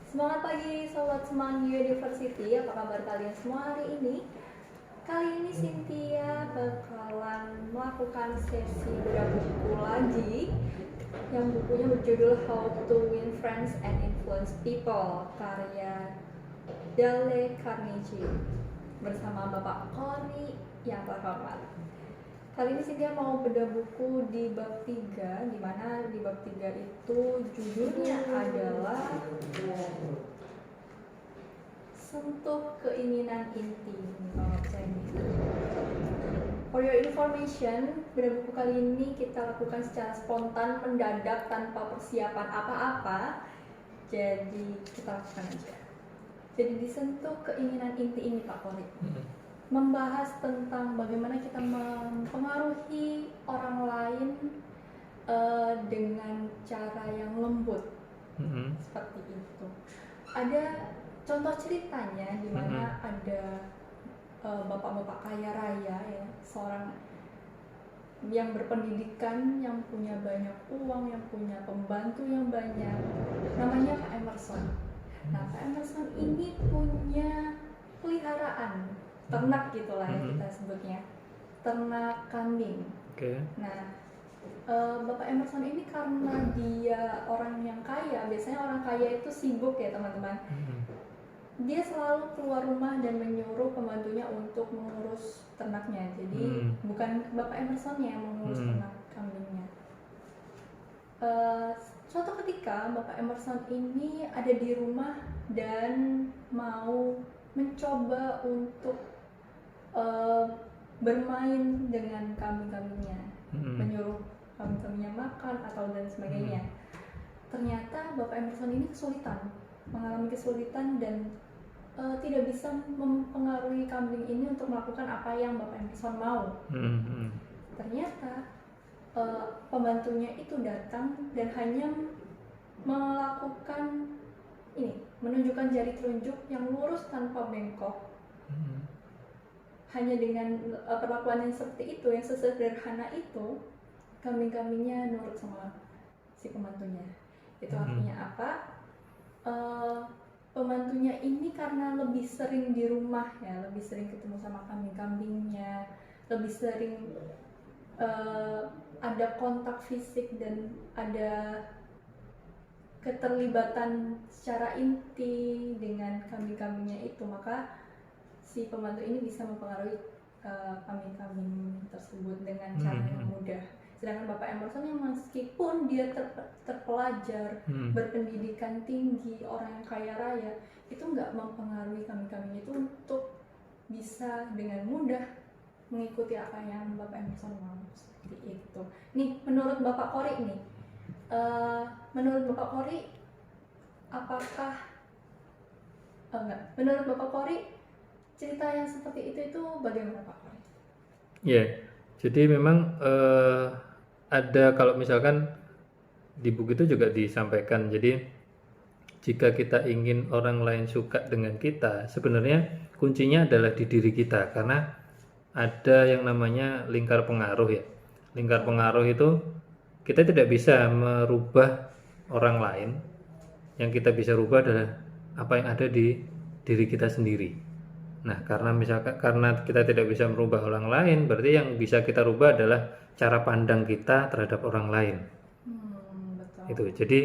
Semangat pagi Sobat Semang University, apa kabar kalian semua hari ini? Kali ini Cynthia bakalan melakukan sesi bedah buku lagi yang bukunya berjudul How to Win Friends and Influence People, karya Dale Carnegie bersama Bapak Cory yang terhormat. Kali ini Cynthia mau bedah buku di bab 3, di mana di bab 3 itu judulnya adalah Sentuh Keinginan Inti. For your information, bedah buku kali ini kita lakukan secara spontan, mendadak, tanpa persiapan apa-apa. Jadi kita lakukan aja. Jadi disentuh keinginan inti ini Pak Cory, membahas tentang bagaimana kita mempengaruhi orang lain dengan cara yang lembut, seperti itu. Ada contoh ceritanya di mana ada bapak-bapak kaya raya, ya, seorang yang berpendidikan, yang punya banyak uang, yang punya pembantu yang banyak, namanya Pak Emerson. Nah, Pak Emerson ini punya peliharaan ternak gitulah ya kita sebutnya, ternak kambing. Nah, Bapak Emerson ini karena dia orang yang kaya, biasanya orang kaya itu sibuk ya teman-teman. Dia selalu keluar rumah dan menyuruh pembantunya untuk mengurus ternaknya. Jadi bukan Bapak Emerson yang mengurus ternak kambingnya. Suatu ketika Bapak Emerson ini ada di rumah dan mau mencoba untuk bermain dengan kambing-kambingnya, menyuruh kambing-kambingnya makan atau dan sebagainya. Ternyata Bapak Emerson ini mengalami kesulitan dan tidak bisa mempengaruhi kambing ini untuk melakukan apa yang Bapak Emerson mau. Ternyata pembantunya itu datang dan hanya melakukan menunjukkan jari telunjuk yang lurus tanpa bengkok. Hanya dengan perlakuan yang seperti itu, yang sesederhana itu, kambing-kambingnya nurut sama si pembantunya. Itu artinya apa? Pembantunya ini karena lebih sering di rumah ya, lebih sering ketemu sama kambing-kambingnya, lebih sering ada kontak fisik dan ada keterlibatan secara inti dengan kambing-kambingnya itu, maka si pembantu ini bisa mempengaruhi kambing-kambing tersebut dengan cara yang mudah. Sedangkan Bapak Emerson yang meskipun dia terpelajar, berpendidikan tinggi, orang yang kaya raya, itu nggak mempengaruhi kambing-kambing itu untuk bisa dengan mudah mengikuti apa yang Bapak Emerson mau, seperti itu. Nih, menurut Bapak Cory nih, menurut Bapak Cory cerita yang seperti itu bagaimana Pak Cory? Ya, jadi memang ada, kalau misalkan di buku itu juga disampaikan, jadi jika kita ingin orang lain suka dengan kita, sebenarnya kuncinya adalah di diri kita, karena ada yang namanya lingkar pengaruh ya. Lingkar pengaruh itu kita tidak bisa merubah orang lain, yang kita bisa rubah adalah apa yang ada di diri kita sendiri. Nah, karena kita tidak bisa merubah orang lain, berarti yang bisa kita rubah adalah cara pandang kita terhadap orang lain. Betul. Itu. Jadi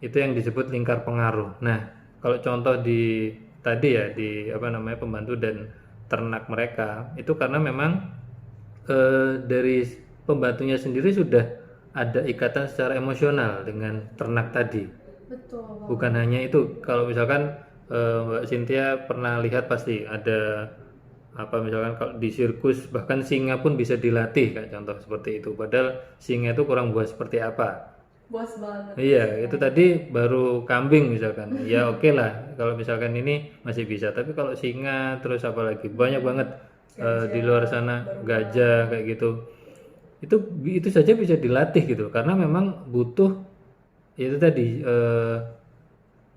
itu yang disebut lingkar pengaruh. Nah, kalau contoh di tadi ya, di pembantu dan ternak mereka, itu karena memang dari pembantunya sendiri sudah ada ikatan secara emosional dengan ternak tadi. Betul. Bukan hanya itu, kalau misalkan Mbak Cynthia pernah lihat pasti ada misalkan kalau di sirkus bahkan singa pun bisa dilatih, kayak contoh seperti itu, padahal singa itu kurang buas seperti apa. Buas banget. Iya, itu tadi baru kambing misalkan. Ya oke lah, kalau misalkan ini masih bisa, tapi kalau singa terus apalagi banyak banget di luar sana, gajah kayak gitu. Itu saja bisa dilatih gitu, karena memang butuh itu tadi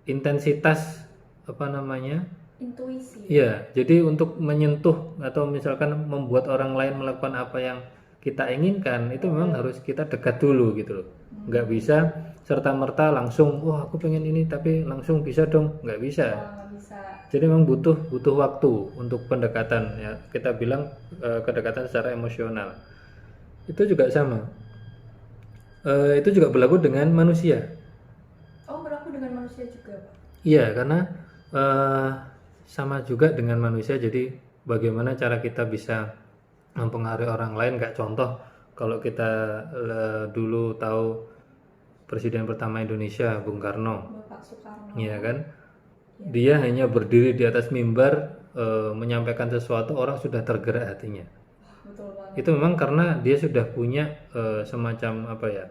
intensitas intuisi. Iya, jadi untuk menyentuh atau misalkan membuat orang lain melakukan apa yang kita inginkan, itu memang harus kita dekat dulu gitu loh. Nggak bisa serta-merta langsung, wah aku pengen ini tapi langsung bisa dong, nggak bisa. Nggak bisa. Jadi memang butuh waktu untuk pendekatan ya. Kita bilang kedekatan secara emosional. Itu juga sama. Itu juga berlaku dengan manusia. Oh, berlaku dengan manusia juga, Pak? Iya, karena sama juga dengan manusia. Jadi bagaimana cara kita bisa mempengaruhi orang lain? Kayak contoh, kalau kita dulu tahu Presiden pertama Indonesia, Bung Karno, Bapak Soekarno. iya kan? Dia hanya berdiri di atas mimbar menyampaikan sesuatu, orang sudah tergerak hatinya. Betul banget. Itu memang karena dia sudah punya semacam apa ya,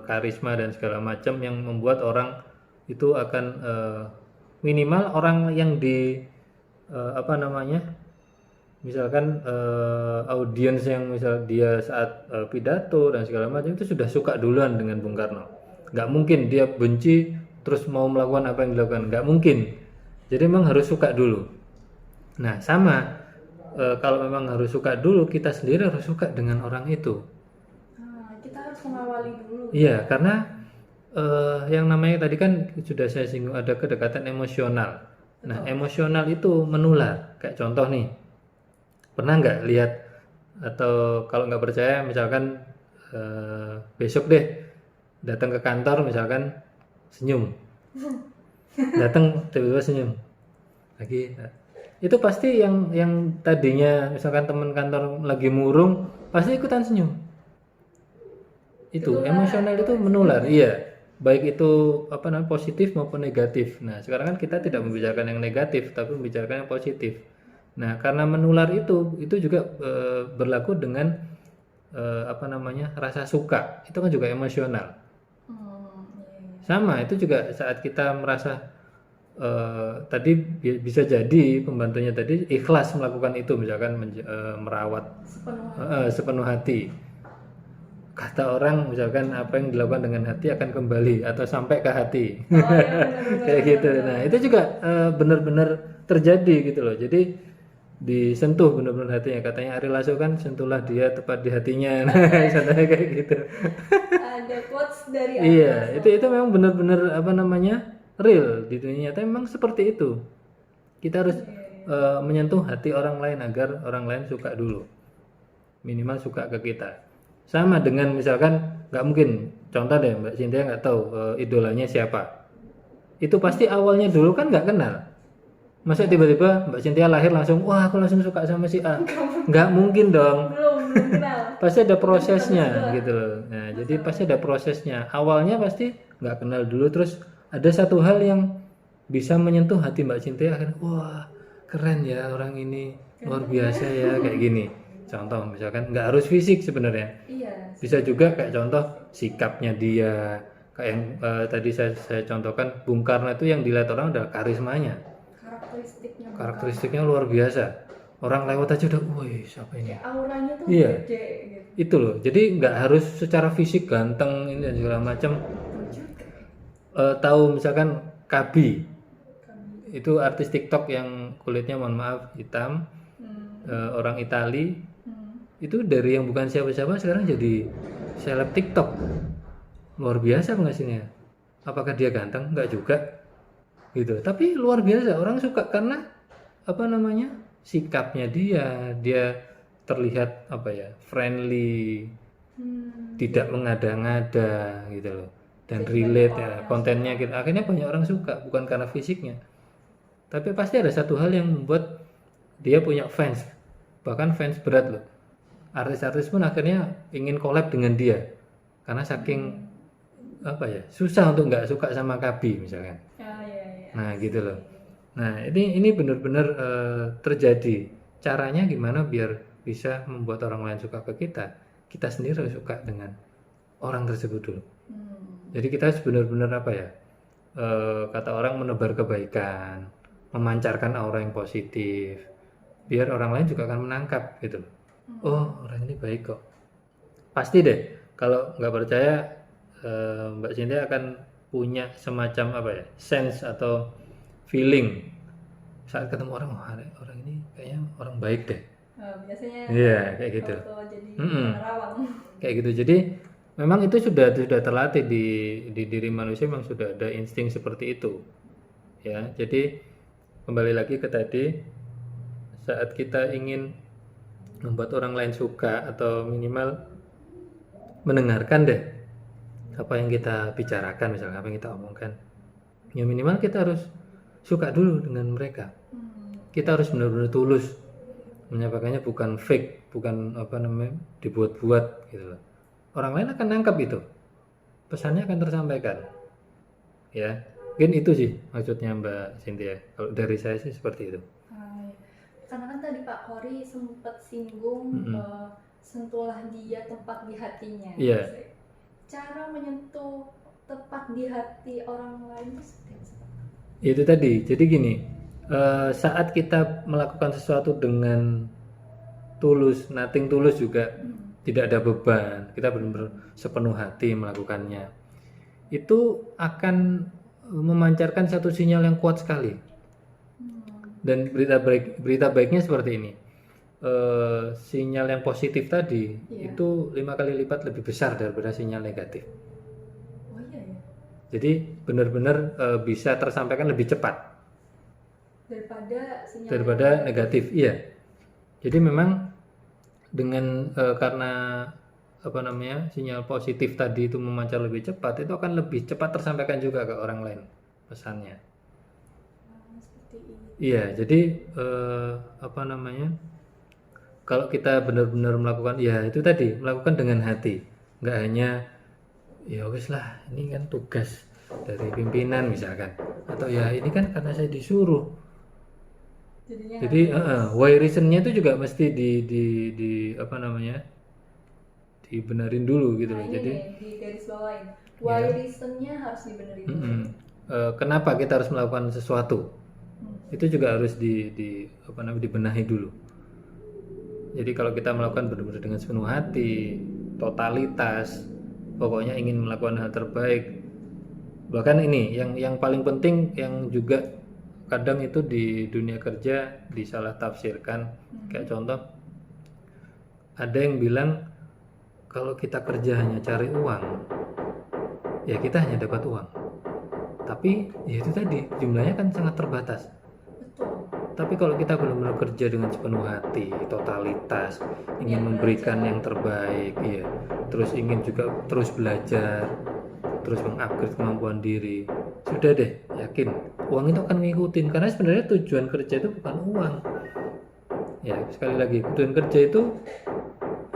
karisma dan segala macam yang membuat orang itu akan minimal orang yang di apa namanya, misalkan audiens yang misal dia saat pidato dan segala macam itu sudah suka duluan dengan Bung Karno. Nggak mungkin dia benci terus mau melakukan apa yang dilakukan, nggak mungkin. Jadi memang harus suka dulu. Nah sama, kalau memang harus suka dulu, kita sendiri harus suka dengan orang itu. Kita harus mengawali dulu. Iya, karena yang namanya tadi kan sudah saya singgung, ada kedekatan emosional. Nah emosional itu menular. Kayak contoh nih, pernah nggak lihat, atau kalau nggak percaya misalkan besok deh datang ke kantor misalkan senyum, datang tiba-tiba senyum lagi, itu pasti yang tadinya misalkan teman kantor lagi murung pasti ikutan senyum. Itu emosional itu menular, iya, baik itu apa namanya positif maupun negatif. Nah sekarang kan kita tidak membicarakan yang negatif tapi membicarakan yang positif. Nah karena menular itu juga berlaku dengan apa namanya, rasa suka, itu kan juga emosional. Sama, itu juga saat kita merasa tadi bisa jadi pembantunya tadi ikhlas melakukan itu, misalkan merawat sepenuh hati. Kata orang misalkan apa yang dilakukan dengan hati akan kembali atau sampai ke hati. Kayak gitu. Nah itu juga benar-benar terjadi gitu loh. Jadi disentuh benar-benar hatinya. Katanya Ari Lasso kan, sentuhlah dia tepat di hatinya. Nah contohnya kayak gitu. Ada quotes dari Iya, itu memang benar-benar apa namanya, real di dunia nyata memang seperti itu. Kita harus menyentuh hati orang lain agar orang lain suka dulu, minimal suka ke kita. Sama dengan misalkan, nggak mungkin, contoh deh Mbak Cynthia nggak tahu idolanya siapa, itu pasti awalnya dulu kan nggak kenal. Masa tiba-tiba Mbak Cynthia lahir langsung, wah aku langsung suka sama si A? Nggak mungkin dong. Belum kenal. Pasti ada prosesnya gitu loh. Nah jadi pasti ada prosesnya. Awalnya pasti nggak kenal dulu, terus ada satu hal yang bisa menyentuh hati Mbak Cynthia, akhirnya wah keren ya orang ini, luar biasa ya, kayak gini. Contoh misalkan nggak harus fisik sebenarnya. Iya. Bisa juga kayak contoh sikapnya dia, kayak yang tadi saya contohkan Bung Karno itu yang dilihat orang adalah karismanya. Karakteristiknya luar biasa. Orang lewat aja udah, woi siapa ini? Kayak auranya tuh Iya. gede gitu. Itu loh. Jadi nggak harus secara fisik ganteng ini dan segala macam. Tahu misalkan Kabi. Itu artis TikTok yang kulitnya mohon maaf hitam, orang Itali. Itu dari yang bukan siapa-siapa sekarang jadi seleb TikTok. Luar biasa penghasilnya. Apakah dia ganteng? Enggak juga. Gitu. Tapi luar biasa, orang suka karena apa namanya? Sikapnya dia terlihat apa ya? Friendly. Tidak mengada-ngada gitu loh. Dan relate ya, kontennya kita. Akhirnya banyak orang suka, bukan karena fisiknya. Tapi pasti ada satu hal yang membuat dia punya fans. Bahkan fans berat loh. Artis-artis pun akhirnya ingin collab dengan dia karena saking apa ya, susah untuk nggak suka sama Kabi misalkan. Nah gitu loh. Nah ini benar-benar terjadi. Caranya gimana biar bisa membuat orang lain suka ke kita? Kita sendiri harus suka dengan orang tersebut dulu. Jadi kita harus benar-benar apa ya, kata orang menebar kebaikan, memancarkan aura yang positif, biar orang lain juga akan menangkap gitu. Oh orang ini baik kok. Pasti deh, kalau nggak percaya Mbak Cynthia akan punya semacam apa ya, sense atau feeling saat ketemu orang, oh orang ini kayaknya orang baik deh. Biasanya iya kayak gitu. jadi kayak gitu. Jadi memang itu sudah terlatih di diri manusia, memang sudah ada insting seperti itu ya. Jadi kembali lagi ke tadi, saat kita ingin membuat orang lain suka atau minimal mendengarkan deh apa yang kita bicarakan, misalnya apa yang kita omongkan, ya minimal kita harus suka dulu dengan mereka. Kita harus benar-benar tulus menyampaikannya, bukan fake, bukan apa namanya dibuat-buat gitu loh. Orang lain akan nangkap itu, pesannya akan tersampaikan ya. Mungkin itu sih maksudnya Mbak Cynthia, kalau dari saya sih seperti itu. Karena kan tadi Pak Kori sempat singgung sentuhlah dia tepat di hatinya. Iya. Cara menyentuh tepat di hati orang lain itu seperti apa? Itu tadi, jadi gini, saat kita melakukan sesuatu dengan tulus, nothing tulus juga, tidak ada beban, kita benar-benar sepenuh hati melakukannya, itu akan memancarkan satu sinyal yang kuat sekali. Dan berita baiknya seperti ini, sinyal yang positif tadi itu 5 kali lipat lebih besar daripada sinyal negatif. Oh iya ya. Jadi benar-benar bisa tersampaikan lebih cepat daripada negatif. Iya. Jadi memang dengan karena apa namanya sinyal positif tadi itu memancar lebih cepat, itu akan lebih cepat tersampaikan juga ke orang lain pesannya. Iya, jadi apa namanya, kalau kita benar-benar melakukan, ya itu tadi, melakukan dengan hati, nggak hanya ya wes lah, ini kan tugas dari pimpinan misalkan, atau ya ini kan karena saya disuruh. Jadi why reasonnya itu juga mesti di apa namanya, dibenerin dulu gitu loh. Jadi di garis bawain, why reasonnya harus dibenerin dulu. Kenapa kita harus melakukan sesuatu? Itu juga harus apa namanya, dibenahi dulu. Jadi kalau kita melakukan benar-benar dengan sepenuh hati, totalitas, pokoknya ingin melakukan hal terbaik. Bahkan ini yang paling penting, yang juga kadang itu di dunia kerja disalah tafsirkan. Kayak contoh, ada yang bilang kalau kita kerja hanya cari uang, ya kita hanya dapat uang. Tapi ya itu tadi, jumlahnya kan sangat terbatas. Tapi kalau kita benar-benar kerja dengan sepenuh hati, totalitas, ingin memberikan yang terbaik, ya, terus ingin juga terus belajar, terus mengupgrade kemampuan diri, sudah deh, yakin uang itu akan ngikutin. Karena sebenarnya tujuan kerja itu bukan uang. Ya, sekali lagi, tujuan kerja itu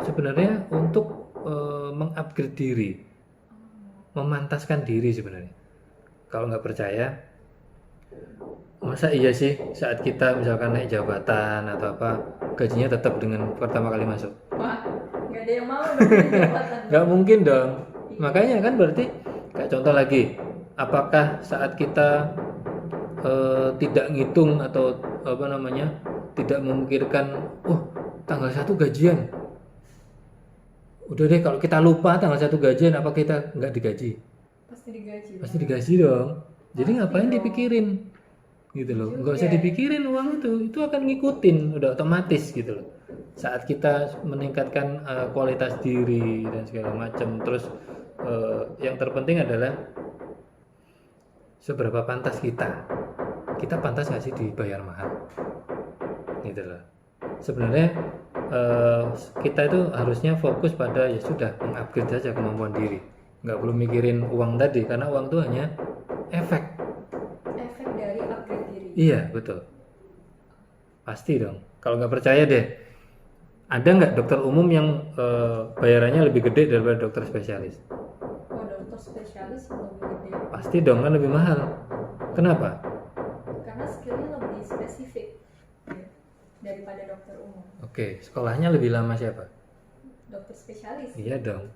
sebenarnya untuk mengupgrade diri, memantaskan diri sebenarnya. Kalau nggak percaya, masa iya sih saat kita misalkan naik jabatan atau apa, gajinya tetap dengan pertama kali masuk? Wah, nggak ada yang mau naik jabatan. Nggak mungkin dong. Makanya kan berarti kayak contoh lagi, apakah saat kita tidak ngitung atau apa namanya, tidak memikirkan, tanggal 1 gajian, udah deh kalau kita lupa tanggal 1 gajian, apa kita nggak digaji? Pasti digaji dong. Jadi ngapain dipikirin gitu loh, nggak usah dipikirin, uang itu akan ngikutin, udah otomatis gitu loh. Saat kita meningkatkan kualitas diri dan segala macam, terus yang terpenting adalah seberapa pantas kita pantas nggak sih dibayar mahal gitu loh. Sebenarnya kita itu harusnya fokus pada ya sudah, mengupgrade saja kemampuan diri, nggak perlu mikirin uang tadi, karena uang itu hanya efek dari upgrade diri. Iya, betul. Pasti dong. Kalau nggak percaya deh, ada nggak dokter umum yang bayarannya lebih gede daripada dokter spesialis? Dokter spesialis lebih gede. Pasti dong, kan lebih mahal. Kenapa? Karena skillnya lebih spesifik daripada dokter umum. Oke, sekolahnya lebih lama siapa? Dokter spesialis. Iya dong.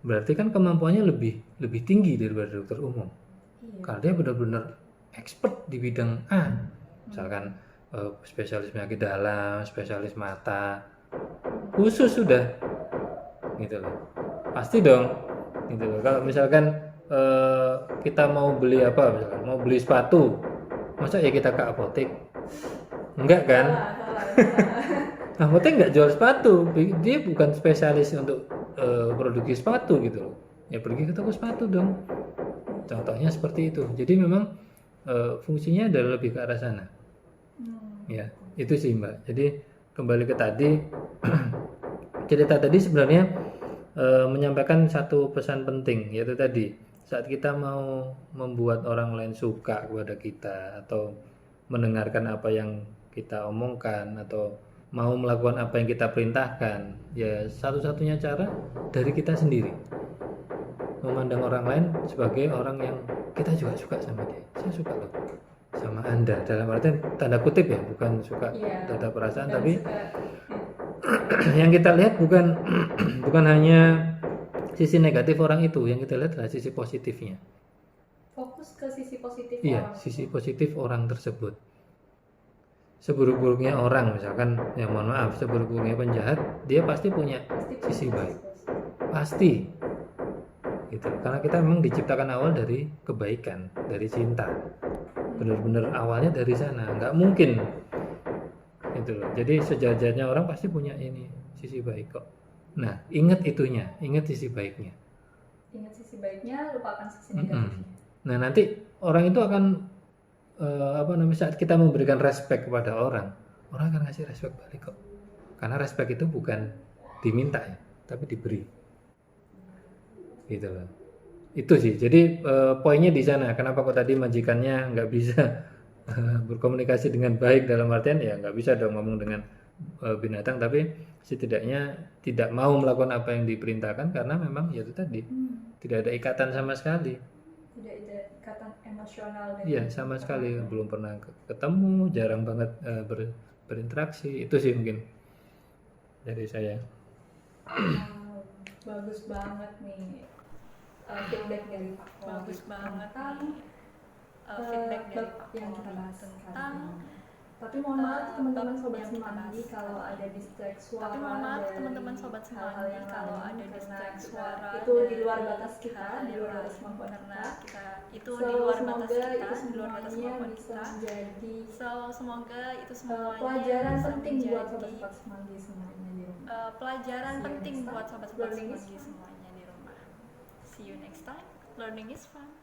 Berarti kan kemampuannya lebih tinggi daripada dokter umum. Karena dia benar-benar expert di bidang A, misalkan spesialis penyakit dalam, spesialis mata, khusus sudah, gitu loh. Pasti dong, gitu loh. Kalau misalkan kita mau beli apa, misalkan mau beli sepatu, masa ya kita ke apotek? Enggak kan? Apotek nggak jual sepatu, dia bukan spesialis untuk produksi sepatu gitu loh, ya pergi ke toko sepatu dong. Contohnya seperti itu. Jadi memang fungsinya adalah lebih ke arah sana. Ya, itu sih Mbak. Jadi kembali ke tadi cerita tadi sebenarnya menyampaikan satu pesan penting, yaitu tadi saat kita mau membuat orang lain suka kepada kita atau mendengarkan apa yang kita omongkan atau mau melakukan apa yang kita perintahkan, ya satu-satunya cara dari kita sendiri, memandang orang lain sebagai orang yang kita juga suka sama dia. Saya suka loh sama Anda, dalam artian tanda kutip ya, bukan suka tanda perasaan, tapi yang kita lihat bukan bukan hanya sisi negatif orang itu, yang kita lihat adalah sisi positifnya. Fokus ke sisi positif Iya, orang. sisi positif orang tersebut. Seburuk-buruknya orang, misalkan, ya mohon maaf, seburuk-buruknya penjahat, dia pasti punya sisi baik. Pasti. Gitu. Karena kita memang diciptakan awal dari kebaikan, dari cinta. Benar-benar awalnya dari sana, nggak mungkin. Gitu loh. Jadi sejajarnya orang pasti punya ini sisi baik kok. Nah, ingat itunya, ingat sisi baiknya. Ingat sisi baiknya, lupakan sisi negatifnya. Nah, nanti orang itu akan saat kita memberikan respect kepada orang akan ngasih respect balik kok. Karena respect itu bukan diminta ya, tapi diberi. Gitu loh. Itu sih. Jadi poinnya di sana. Kenapa kok tadi majikannya nggak bisa berkomunikasi dengan baik, dalam artian ya nggak bisa dong ngomong dengan binatang, tapi setidaknya tidak mau melakukan apa yang diperintahkan karena memang ya itu tadi tidak ada ikatan sama sekali. Tidak ada ikatan emosional. Iya, sama sekali belum pernah ketemu, jarang banget berinteraksi. Itu sih mungkin dari saya. Bagus banget nih feedback dari Pak. Bagus banget tentang feedback dari Pak yang kita bahas tentang tapi mohon maaf teman-teman sobat semanggi kalau ada distract suara. Tapi mohon maaf teman-teman sobat hal-hal semanggi yang kalau lain, ada karena distract suara itu di luar batas kita, di luar batas kemampuan karena kita. itu di luar batas kita, di luar batas kemampuan bisa kita. Menjadi semoga itu semuanya pelajaran bisa penting menjadi buat sobat semanggi semuanya di rumah. Pelajaran See you penting next time. buat sobat Learning is semanggi fun. semuanya di rumah. See you next time. Learning is fun.